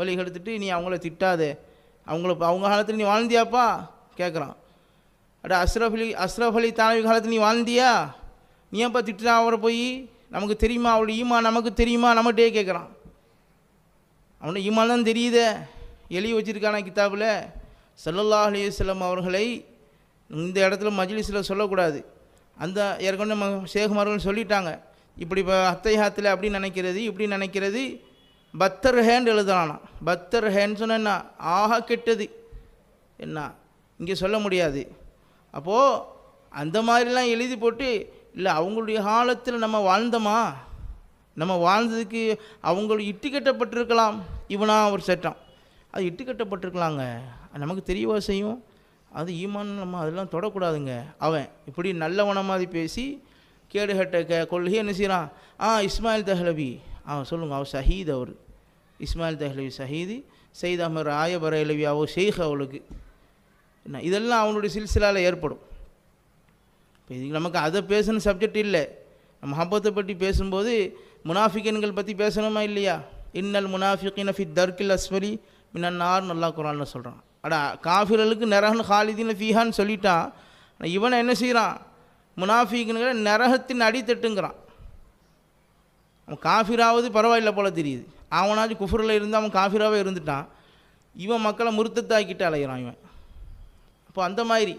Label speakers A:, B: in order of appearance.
A: வழி கெடுத்துட்டு நீ அவங்கள திட்டாதே, அவங்க காலத்தில் நீ வாழ்ந்தியாப்பா கேட்குறான். அட அஸ்ரஃப் அலி தானவி காலத்தில் நீ வாழ்ந்தியா, நீ ஏன்ப்பா திட்டுறா அவரை போய், நமக்கு தெரியுமா அவளுடைய ஈமான் நமக்கு தெரியுமா, நம்மகிட்டே கேட்குறான். அவனோட ஈமான் தான் தெரியுதே, எழுதி வச்சிருக்கான கிதாபில். ஸல்லல்லாஹு அலைஹி வஸல்லம் அவர்களை இந்த இடத்துல மஜ்லிஸில் சொல்லக்கூடாது. அந்த ஏற்கனவே நம்ம ஷேகுமார்கள் சொல்லிட்டாங்க. இப்படி இப்போ அத்தைஹாத்தில் அப்படி நினைக்கிறது இப்படி நினைக்கிறது, பத்தர் ஹேண்ட் எழுதுறானா. பத்தர் ஹேண்ட் சொன்ன என்ன, ஆக கெட்டது என்ன, இங்கே சொல்ல முடியாது. அப்போது அந்த மாதிரிலாம் எழுதி போட்டு, இல்லை அவங்களுடைய காலத்தில் நம்ம வாழ்ந்தோமா, நம்ம வாழ்ந்ததுக்கு அவங்களுக்கு இட்டு கட்டப்பட்டிருக்கலாம். இவனா ஒரு சட்டம், அது இட்டு கட்டப்பட்டிருக்கலாங்க, நமக்கு தெரியவா செய்யும். அது ஈமான், நம்ம அதெல்லாம் தொடக்கூடாதுங்க. அவன் இப்படி நல்லவன மாதிரி பேசி கேடுகட்ட கொள்கை என்ன செய்கிறான். இஸ்மாயில் தஹ்லவி சொல்லுங்கள், அவர் ஷஹீத், அவர் இஸ்மாயில் தஹ்லவி ஷஹீது. சையத் அஹ்மத் ராய பரேலவி அவள் ஷேக், அவளுக்கு என்ன, இதெல்லாம் அவனுடைய சில்சிலாவில் ஏற்படும். இப்போ இதுக்கு நமக்கு அதை பேசணும் சப்ஜெக்ட் இல்லை. மஹப்பத்தை பற்றி பேசும்போது முனாஃபிகன்கள் பற்றி பேசணுமா இல்லையா. இன்னல் முனாஃபிகின ஃபி தர்கில் அஸ்வலி மினன் நார் நல்லா குரான்னு சொல்கிறான். அடா காஃபிர்களுக்கு நரகன் ஹாலிதீன் ஃபீஹான்னு சொல்லிட்டான். இவனை என்ன செய்கிறான், முனாஃபிகன்களை நரகத்தின் அடித்தட்டுங்கிறான். அவன் காஃபிராவது பரவாயில்லை போல தெரியுது, அவனாச்சும் குஃபரில் இருந்து அவன் காஃபிராகவே இருந்துட்டான். இவன் மக்களை முர்த்தத்தாக்கிட்டு அலைகிறான் இவன். அப்போ அந்த மாதிரி